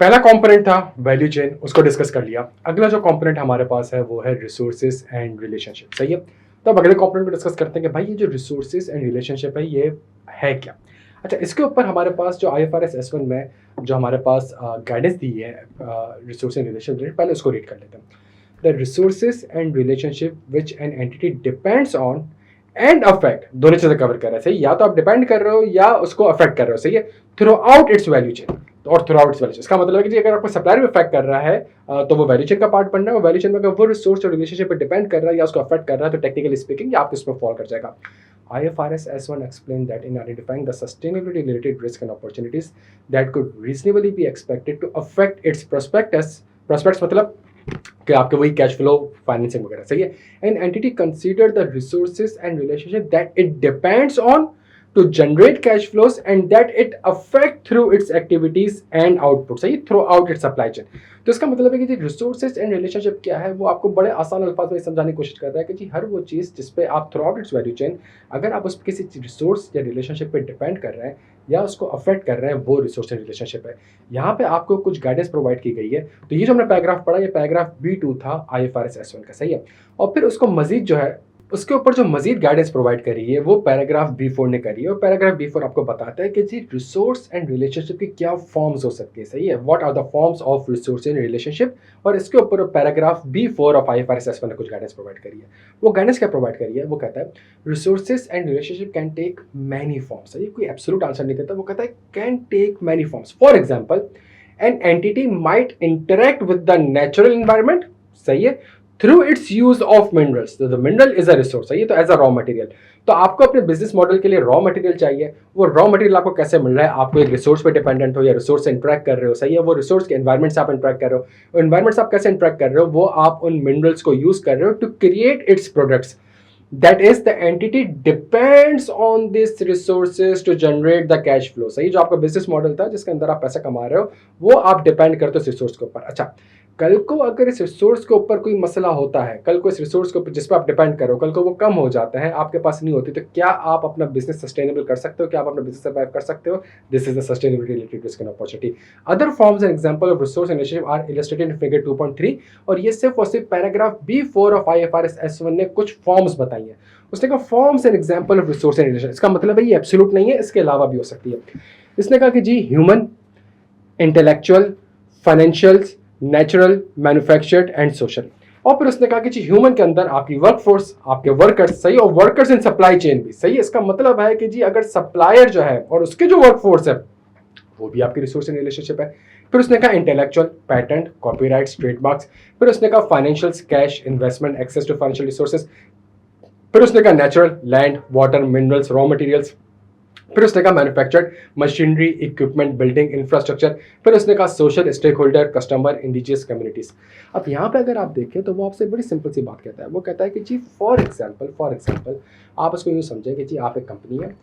पहला कंपोनेंट था value chain, उसको डिस्कस कर लिया। अगला जो कंपोनेंट हमारे पास है वो है रिसोर्सेज एंड रिलेशनशिप। सही है, तो अब अगले कंपोनेंट को डिस्कस करते हैं कि भाई ये जो रिसोर्सेज एंड रिलेशनशिप है ये है क्या। अच्छा, इसके ऊपर हमारे पास जो IFRS S1 में जो हमारे पास गाइडेंस दी है रिसोर्स एंड रिलेशनशिप, पहले उसको रीड कर लेते हैं। The resources and relationship which an entity depends on and affect, दोनों चीजें कवर कर रहा है। सही, या तो आप डिपेंड कर रहे हो या उसको अफेक्ट कर रहे हो। सही है, throughout its value chain और throughout its value chain. इसका मतलब है कि अगर आपको सप्लायर भी अफेक्ट कर रहा है तो वो वैल्यू चेन का पार्ट बन रहा है। वो वैल्यू चेन में अगर वो रिसोर्स और रिलेशनशिप पे डिपेंड कर रहा है या उसको अफेक्ट कर रहा है तो टेक्निकली स्पीकिंग आपको इसमें फॉल कर जाएगा। IFRS S1 explained that in identifying the sustainability related risk and opportunities that could reasonably be expected to affect its prospects मतलब कि आपके वही कैश फ्लो फाइनेंसिंग वगैरह। सही है, an entity consider the resources and relationship that it depends on to generate cash flows and that it affect through its activities and output। सही, throughout its supply chain। तो इसका मतलब है कि resources and relationship क्या है वो आपको बड़े आसान अल्फाज में समझाने की कोशिश कर रहा है कि जी हर वो चीज़ जिसपे आप through out its value chain अगर आप उस किसी रिसोर्स या रिलेशनशिप पे डिपेंड कर रहे हैं या उसको अफेक्ट कर रहे हैं, वो रिसोर्स एंड रिलेशनशिप है। यहाँ पे आपको कुछ गाइडेंस प्रोवाइड की गई है। तो ये जो हमने पैराग्राफ पढ़ा, ये पैराग्राफ B2 था IFRS S1 का। सही है, और फिर उसको मजीद जो है उसके ऊपर जो मजीद गाइडेंस प्रोवाइड करी है वो पैराग्राफ B4 ने करी है। और पैराग्राफ B4 आपको बताता है कि जी रिसोर्स एंड रिलेशनशिप की क्या फॉर्म्स हो सकती है। सही है, what are the forms of resource and relationship. और इसके ऊपर paragraph B4 of IFRS S1 ने कुछ गाइडेंस प्रोवाइड करी है। वो गाइडेंस क्या प्रोवाइड करी है, वो कहता है resources and relationship can take many forms. सही, कोई एब्सोल्यूट आंसर नहीं देता, वो कहता है can take many forms. For example, an entity might interact with the natural environment. सही है, through its use of minerals. The mineral is a resource. सही है, तो एज अ रॉ मटेरियल। तो आपको अपने बिजनेस मॉडल के लिए रॉ मटेरियल चाहिए। वो रॉ मटेरियल आपको कैसे मिल रहा है, आपको एक रिसोर्स पे डिपेंडेंट हो या रिसोर्स से इंटरेक्ट कर रहे हो। सही है, वो रिसोर्स के एनवायरमेंट से आप इंटरेक्ट कर रहे हो। एनवायरमेंट से आप कैसे इंटरेक्ट कर रहे हो, वो आप उन मिनरल्स को यूज कर रहे हो to create its products. That is the entity depends on these resources to generate the cash flow। सही, जो आपका बिजनेस मॉडल था जिसके अंदर आप पैसा कमा रहे हो वो आप डिपेंड करते हो इस रिसोर्स के ऊपर। अच्छा, कल को अगर इस रिसोर्स के ऊपर कोई मसला होता है, कल को इस रिसोर्स के ऊपर जिस पर आप डिपेंड करो, कल को वो कम हो जाता है, आपके पास नहीं होती, तो क्या आप अपना बिजनेस सस्टेनेबल कर सकते हो, क्या आप अपना बिजनेस सर्वाइव कर सकते हो? This is the sustainability related risk and opportunity. Other forms and example of resource and relationship are illustrated in figure 2.3। और ये सिर्फ और सिर्फ paragraph B4 of IFRS S1 ने कुछ फॉर्म्स बताई है। उसने कहा forms and example of resource and relation. इसका मतलब है ये एब्सोल्यूट नहीं है, इसके अलावा भी हो सकती है। इसने कहा कि जी human, intellectual, financials, natural, manufactured and social. और फिर उसने कहा कि जी ह्यूमन के अंदर आपकी वर्कफोर्स, आपके वर्कर्स। सही, और वर्कर्स इन सप्लाई चेन भी। सही है, इसका मतलब है कि जी अगर सप्लायर जो है और उसके जो वर्कफोर्स है वो भी आपकी रिसोर्स एंड रिलेशनशिप है। फिर उसने कहा इंटेलेक्चुअल, पैटेंट, कॉपीराइट्स, ट्रेडमार्क्स। फिर उसने कहा financials, cash, investment, access to financial resources. फिर उसने कहा natural, land, water, minerals, raw materials. फिर उसने कहा manufactured, machinery, equipment, building, infrastructure. फिर उसने कहा social, stakeholder, customer, indigenous communities. अब यहाँ पे अगर आप देखें तो वो आपसे बड़ी सिंपल सी बात कहता है। वो कहता है कि जी फॉर एग्जाम्पल आप उसको यूँ समझें कि जी आप एक कंपनी है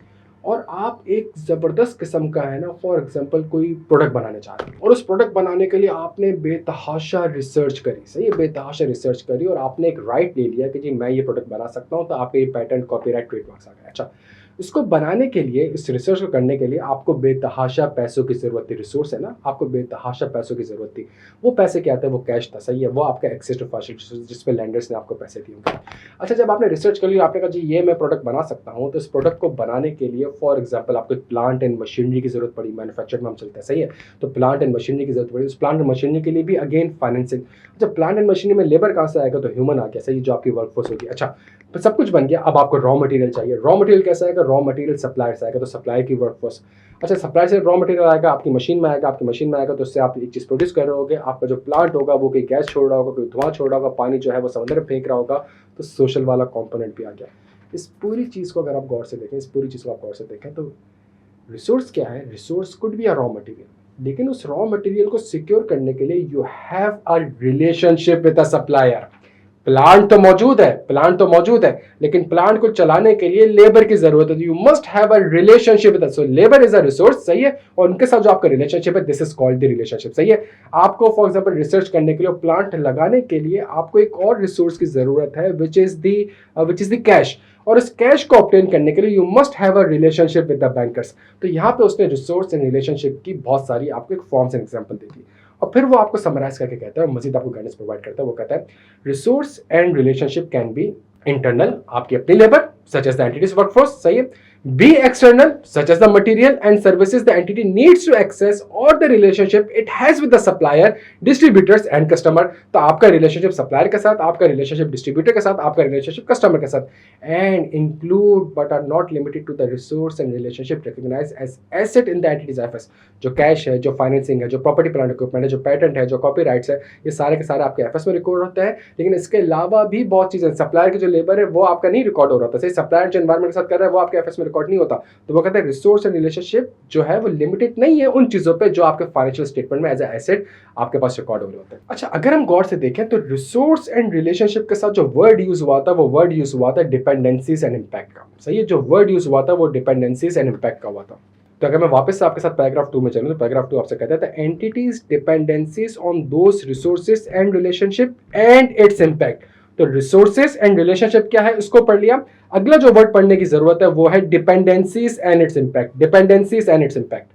और आप एक ज़बरदस्त किस्म का है ना, फॉर एग्जांपल कोई प्रोडक्ट बनाने चाह रहे हैं और उस प्रोडक्ट बनाने के लिए आपने बेतहाशा रिसर्च करी। सही है, बेतहाशा रिसर्च करी और आपने एक राइट ले लिया कि जी मैं ये प्रोडक्ट बना सकता हूँ, तो आपके ये पैटेंट, कॉपीराइट, ट्रेडमार्क्स आ गए। अच्छा, इसको बनाने के लिए, इस रिसर्च को करने के लिए आपको बेतहाशा पैसों की ज़रूरत थी। रिसोर्स है ना, आपको बेतहाशा पैसों की ज़रूरत थी। वो पैसे क्या थे, वो कैश था। सही है, वो आपका एक्सेस टू फाइनेंशियल रिसोर्स जिस पे लैंडर्स ने आपको पैसे दिए होंगे। अच्छा, जब आपने रिसर्च कर लिया, आपने कहा जी ये मैं प्रोडक्ट बना सकता हूँ, तो इस प्रोडक्ट को बनाने के लिए फॉर एग्जाम्पल आपको प्लांट एंड मशीनरी की ज़रूरत पड़ी। मैन्युफैक्चर में हम चलते हैं। सही है, तो प्लांट एंड मशीनरी की ज़रूरत पड़ी। उस प्लांट एंड मशीनरी के लिए भी अगेन फाइनेंसिंग। जब प्लांट एंड मशीनरी में लेबर कहाँ से आएगा, तो ह्यूमन आ गया। सही, जो आपकी वर्कफोर्स होगी। अच्छा, तो सब कुछ बन गया। अब आपको रॉ मटेरियल चाहिए। रॉ मटेरियल कैसा आएगा, रॉ मटेरियल सप्लायर से आएगा, तो सप्लायर की वर्कफोर्स। अच्छा, सप्लायर से रॉ मटेरियल आएगा, आपकी मशीन में आएगा, आपकी मशीन में आएगा तो उससे आप एक चीज़ प्रोड्यूस कर रहे होगे। आपका जो प्लांट होगा वो कोई गैस छोड़ रहा होगा, कोई धुआं छोड़ रहा होगा, पानी जो है वो समंदर में फेंक रहा होगा, तो सोशल वाला कॉम्पोनेंट भी आ गया। इस पूरी चीज़ को अगर आप गौर से देखें, तो रिसोर्स क्या है, resource could be a raw material, लेकिन उस रॉ मटेरियल को सिक्योर करने के लिए you have a relationship with a supplier. Plant तो मौजूद है, लेकिन प्लांट को चलाने के लिए लेबर की जरूरत है। You must have a relationship with, so labour is a resource. सही है, और उनके साथ जो आपका रिलेशनशिप है, this is called the relationship. सही है, आपको फॉर एग्जांपल रिसर्च करने के लिए, प्लांट लगाने के लिए आपको एक और रिसोर्स की जरूरत है, विच इज द कैश। और इस कैश को ऑब्टेन करने के लिए you must have a relationship with the bankers. तो यहाँ पे उसने रिसोर्स एंड रिलेशनशिप की बहुत सारी आपको एक फॉर्म्स एंड एग्जांपल दी थी। और फिर वो आपको समराइज करके कहता है, मजीद आपको गाइडेंस प्रोवाइड करता है। वो कहता है resource and relationship can be internal, आपकी अपनी labour such as the entity's workforce, सही है, be external such as the material and services the entity needs to access or the relationship it has with the supplier, distributors and customer। तो आपका relationship supplier के साथ, आपका relationship distributor के साथ, आपका रिलेशनशिप कस्टमर के साथ, and include but are not limited to the resource and relationship recognised as asset in the entity's FS. जो कैश है, जो फाइनेंसिंग है, जो प्रॉपर्टी प्लांट इक्विपमेंट है, जो पेटेंट है, जो कॉपीराइट्स है, ये सारे के सारे आपके एफएस में रिकॉर्ड होता है। लेकिन इसके अलावा भी बहुत चीजें, सप्लायर की जो लेबर है वो आपका नहीं रिकॉर्ड हो रहा होता, सप्लायर जो एनवायरमेंट के साथ कर रहा है वो आपके एफएस में रिकॉर्ड नहीं होता। तो वो कहते हैं रिसोर्स एंड रिलेशनशिप जो है वो लिमिटेड नहीं है उन चीजों पे जो आपके फाइनेंशियल स्टेटमेंट में एज एसेट आपके पास रिकॉर्ड हो रहे होते हैं। अच्छा, अगर हम गौर से देखें तो रिसोर्स एंड रिलेशनशिप के साथ जो वर्ड यूज हुआ था वो वर्ड यूज हुआ था डिपेंडेंसीज एंड इम्पैक्ट का, सही है। जो वर्ड यूज हुआ था वो डिपेंडेंसीज एंड इम्पैक्ट का हुआ था। तो अगर मैं वापस से आपके साथ पैराग्राफ 2 में चलूं तो पैराग्राफ 2 आपसे कहता है entities dependencies on those resources and relationship and its impact. तो रिसोर्सेज एंड रिलेशनशिप क्या है उसको पढ़ लिया। अगला जो वर्ड पढ़ने की जरूरत है वो है dependencies and its impact, dependencies and its impact.